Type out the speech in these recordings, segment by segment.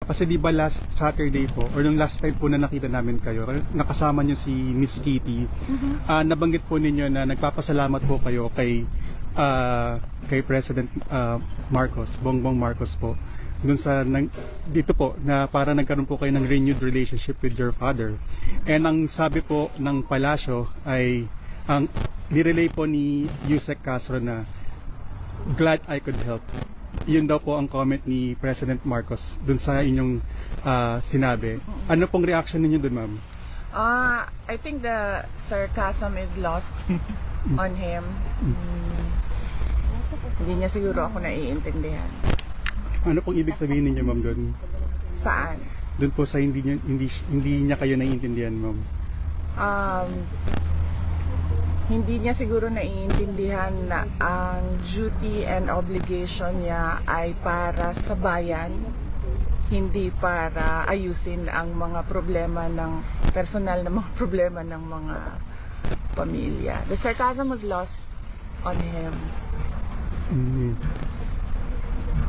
Kasi di ba last Saturday po, or nung last time po na nakita namin kayo, nakasama niyo si Miss Kitty, nabanggit po ninyo na nagpapasalamat po kayo kay President Marcos, Bongbong Marcos po, dun sa dito po na para nagkaroon po kayo ng renewed relationship with your father. And ang sabi po ng palasyo ay ang nirelay po ni Yusek Castro na glad I could help. Yun daw po ang comment ni President Marcos dun sa inyong sinabi. Ano pong reaction ninyo dun, ma'am? I think the sarcasm is lost on him. Hindi niya siguro ako naiintindihan. Ano pong ibig sabihin ninyo, ma'am, dun? Saan? Dun po sa hindi niya kayo naiintindihan, ma'am. Hindi niya siguro naiintindihan na ang duty and obligation niya ay para sa bayan, hindi para ayusin ang mga problema ng personal na mga problema ng mga pamilya. The sarcasm was lost on him.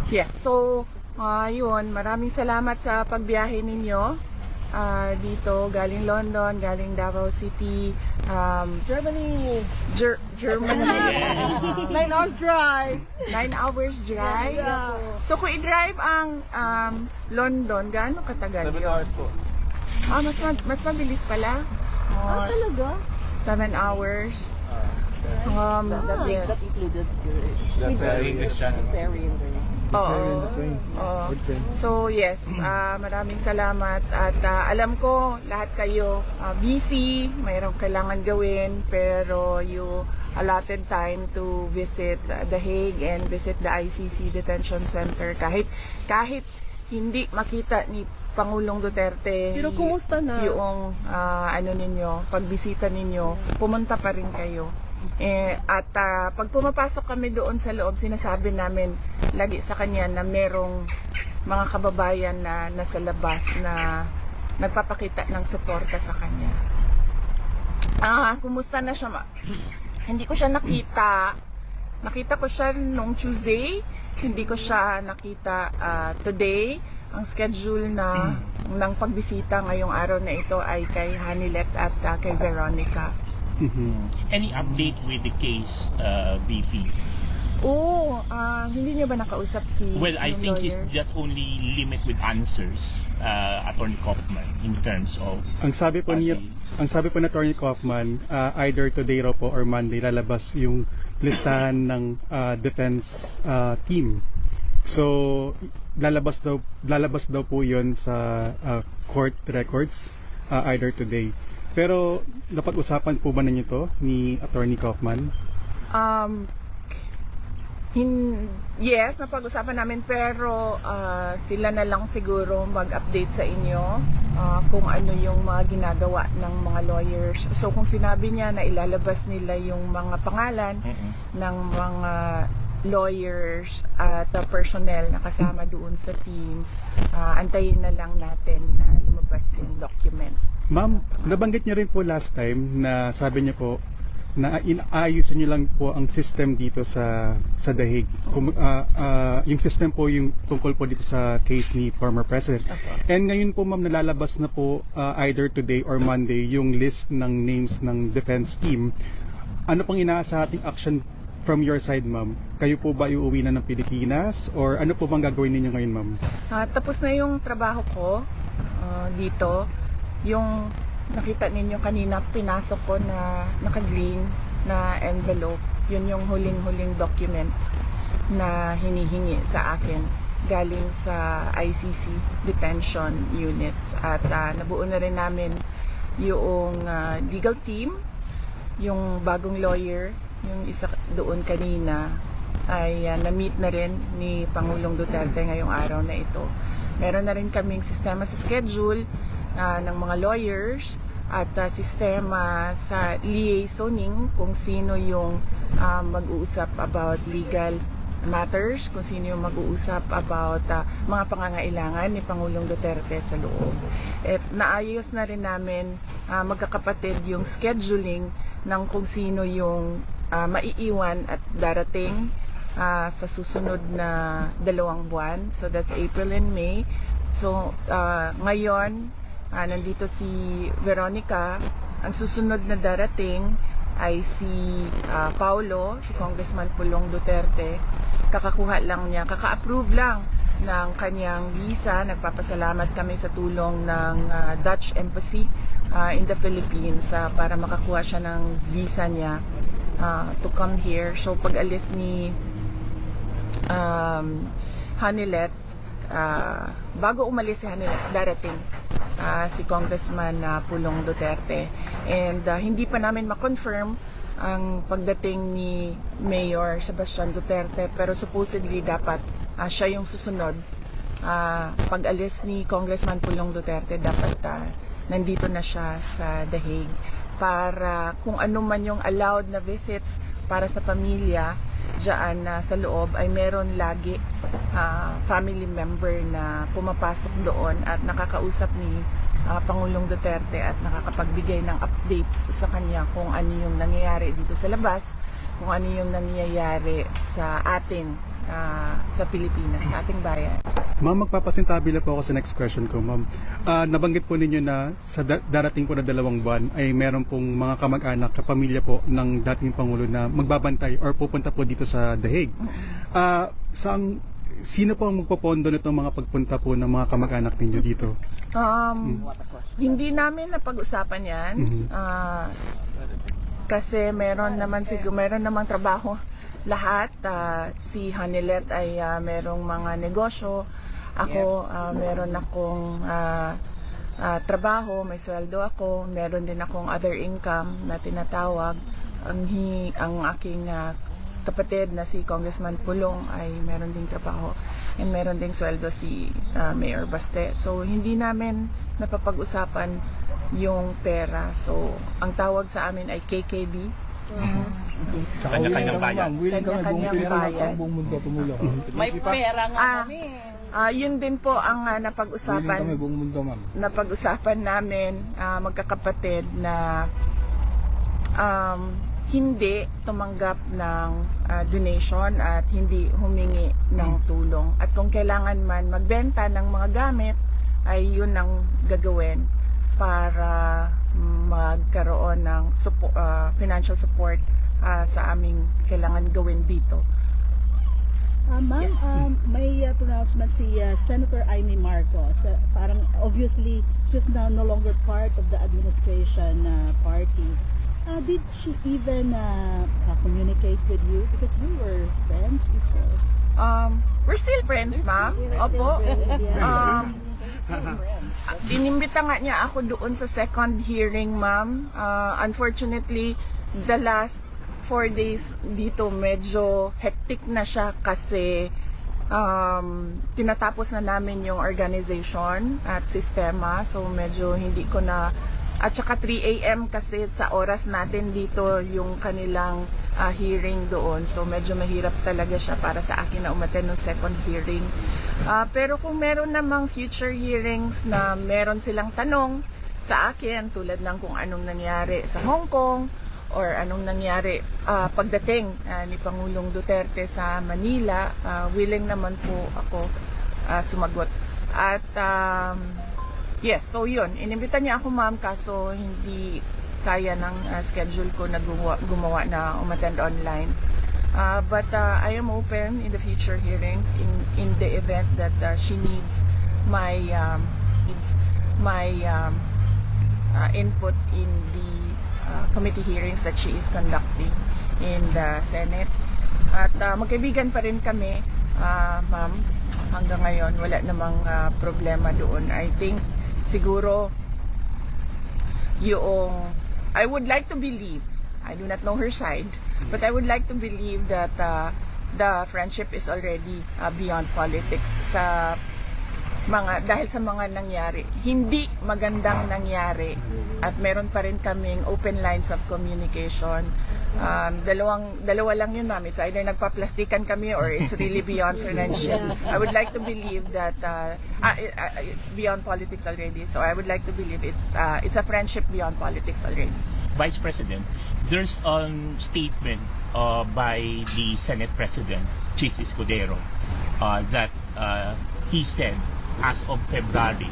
Yes, so yun, maraming salamat sa pagbiyahe ninyo. Dito, galing London, galing Davao City, Germany. Germany. 9 hours drive. 9 hours drive. Yeah. So kung i-drive ang London, gaano katagal 7 yun? hours po. Mas mabilis pala. Talaga? 7 hours. That Yes. included That's English channel. ferry. Oo. So yes, maraming salamat at alam ko lahat kayo busy, mayroong kailangan gawin, pero you allotted time to visit The Hague and visit the ICC Detention Center kahit hindi makita ni Pangulong Duterte. Pero kumusta na? Yung pagbisita ninyo, pumunta pa rin kayo. At pag pumapasok kami doon sa loob, sinasabi namin lagi sa kanya na merong mga kababayan na nasa labas na nagpapakita ng suporta sa kanya. Kumusta na siya? Hindi ko siya nakita. Nakita ko siya nung Tuesday. Hindi ko siya nakita today. Ang schedule ng pagbisita ngayong araw na ito ay kay Hanilet at kay Veronica. Any update with the case, BP? Hindi niya ba nakausap si Well, I yung think he's lawyer? just only limit with answers, Attorney Kaufman, in terms of... Ang sabi po ni Attorney Kaufman, either today raw po or Monday lalabas yung listahan ng defense team. So lalabas daw po 'yon sa court records either today. Pero napag-usapan po ba ninyo to ni Attorney Kaufman? Yes, napag-usapan namin, pero sila na lang siguro mag-update sa inyo kung ano yung mga ginagawa ng mga lawyers. So kung sinabi niya na ilalabas nila yung mga pangalan ng mga lawyers at personnel na kasama doon sa team, antayin na lang natin na lumabas yung document. Ma'am, nabanggit niyo rin po last time na sabi niyo po na inaayusin niyo lang po ang system dito sa The Hague. Yung system po yung tungkol po dito sa case ni former president. And ngayon po, ma'am, nalalabas na po either today or Monday yung list ng names ng defense team. Ano pang inaasahating action from your side, ma'am? Kayo po ba iuwi na ng Pilipinas or ano po bang gagawin ninyo ngayon, ma'am? Tapos na yung trabaho ko dito. Yung nakita ninyo kanina, pinasok ko na naka-green na envelope. Yun yung huling-huling document na hinihingi sa akin galing sa ICC Detention Unit. At nabuo na rin namin yung legal team, yung bagong lawyer, yung isa doon kanina ay na-meet na rin ni Pangulong Duterte ngayong araw na ito. Meron na rin kaming sistema sa schedule ng mga lawyers at sistema sa liaisoning kung sino yung mag-uusap about legal matters, kung sino yung mag-uusap about mga pangangailangan ni Pangulong Duterte sa loob. At naayos na rin namin magkakapatid yung scheduling ng kung sino yung maiiwan at darating sa susunod na 2 buwan. So that's April and May. So, ngayon, nandito si Veronica. Ang susunod na darating ay si Paulo, si Congressman Pulong Duterte. Kakakuha lang niya, kaka-approve lang ng kanyang visa. Nagpapasalamat kami sa tulong ng Dutch Embassy in the Philippines para makakuha siya ng visa niya to come here. So pag alis ni Hanilet, bago umalis si Hanilet, darating si Congressman Pulong Duterte. And hindi pa namin ma-confirm ang pagdating ni Mayor Sebastian Duterte, pero supposedly dapat siya yung susunod. Pag alis ni Congressman Pulong Duterte, dapat nandito na siya sa The Hague para kung ano man yung allowed na visits para sa pamilya dyan sa loob, ay meron lagi family member na pumapasok doon at nakakausap ni Pangulong Duterte at nakakapagbigay ng updates sa kanya kung ano yung nangyayari dito sa labas, kung ano yung nangyayari sa atin sa Pilipinas, sa ating bayan. Ma'am, magpapasintabi lang po ako sa next question ko, ma'am. Nabanggit po ninyo na sa darating po na 2 buwan ay meron pong mga kamag-anak, kapamilya po ng dating Pangulo na magbabantay or pupunta po dito sa The Hague. Sino po ang magpopondo nitong mga pagpunta po ng mga kamag-anak ninyo dito? Hindi namin napag-usapan yan. Kasi meron namang trabaho lahat. Si Hanilet ay merong mga negosyo. Ako, meron akong trabaho, may sweldo ako. Meron din akong other income na tinatawag. Ang aking kapatid na si Congressman Pulong ay meron ding trabaho. And meron ding sweldo si Mayor Baste. So, hindi namin napapag-usapan yung pera. So, ang tawag sa amin ay KKB. Kanya-kanyang bayan. Kanya-kanyang bayan. May pera nga kami. Yun din po ang napag-usapan. Napag-usapan namin magkakapatid na hindi tumanggap ng donation at hindi humingi ng tulong. At kung kailangan man magbenta ng mga gamit, ay yun ang gagawin para magkaroon ng financial support sa aming kailangan gawin dito. Ma'am, Yes. may pronouncement si Senator Amy Marcos. Parang obviously she's now no longer part of the administration party. Did she even communicate with you? Because we were friends before. We're still friends, ma'am. Opo. Inimbita nga niya ako doon sa second hearing, ma'am. Unfortunately, the last 4 days dito medyo hectic na siya kasi tinatapos na namin yung organization at sistema. So medyo hindi ko na, at saka 3 a.m. kasi sa oras natin dito yung kanilang hearing doon. So medyo mahirap talaga siya para sa akin na umattend ng second hearing. Pero kung meron namang future hearings na meron silang tanong sa akin, tulad ng kung anong nangyari sa Hong Kong or anong nangyari pagdating ni Pangulong Duterte sa Manila, willing naman po ako sumagot. At yes, so yun, inimbita niya ako, ma'am, kaso hindi kaya ng schedule ko na gumawa na umattend online. But I am open in the future hearings in the event that she needs my input in the committee hearings that she is conducting in the Senate. At magkaibigan pa rin kami, ma'am, hanggang ngayon wala namang problema doon. I think siguro yung I would like to believe, I do not know her side, but I would like to believe that the friendship is already beyond politics dahil sa mga nangyari. Hindi magandang nangyari at meron pa rin kaming open lines of communication. Dalawa lang yun, ma'am. It's either nagpa-plastikan kami or it's really beyond friendship. I would like to believe that it's beyond politics already. So I would like to believe it's a friendship beyond politics already. Vice President, there's a statement by the Senate President, Chis Escudero, that he said as of February,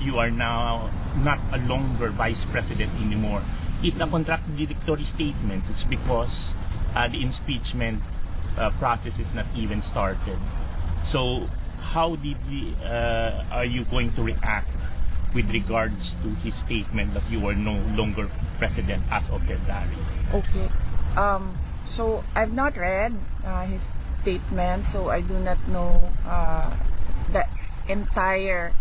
you are now not a longer vice president anymore. It's a contradictory statement. It's because the impeachment process is not even started. So how are you going to react with regards to his statement that you are no longer president as of February? Okay. So I've not read his statement, so I do not know the entirety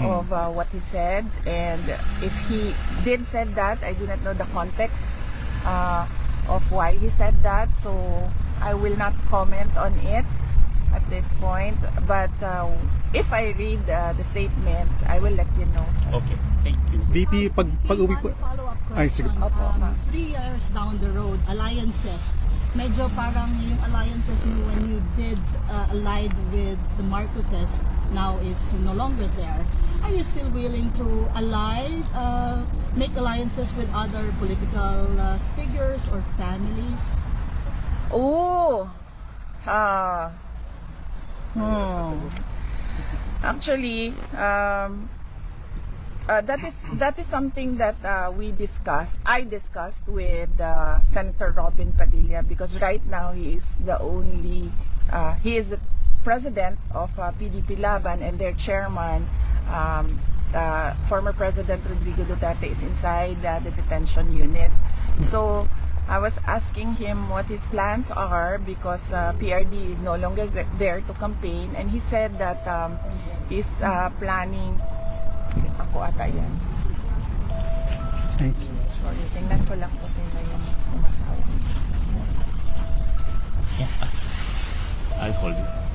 of what he said, and if he did said that, I do not know the context of why he said that, so I will not comment on it at this point. But if I read the statement, I will let you know. Sir. Okay, thank you. VP, pag-uwi po. One follow-up Ay, sige. question. Opo, ma'am. 3 years down the road, alliances. Medyo parang yung alliances mo when you did allied with the Marcoses now is no longer there. Are you still willing to make alliances with other political figures or families? Oh, actually, that is something that I discussed with Senator Robin Padilla, because right now he is the president of PDP Laban, and their chairman, former President Rodrigo Duterte, is inside the detention unit. So I was asking him what his plans are, because PRD is no longer there to campaign, and he said that he's planning. Ako ata yan. Thanks. Sorry, tingnan ko lang kasi na yung kumatawag. I'll hold it.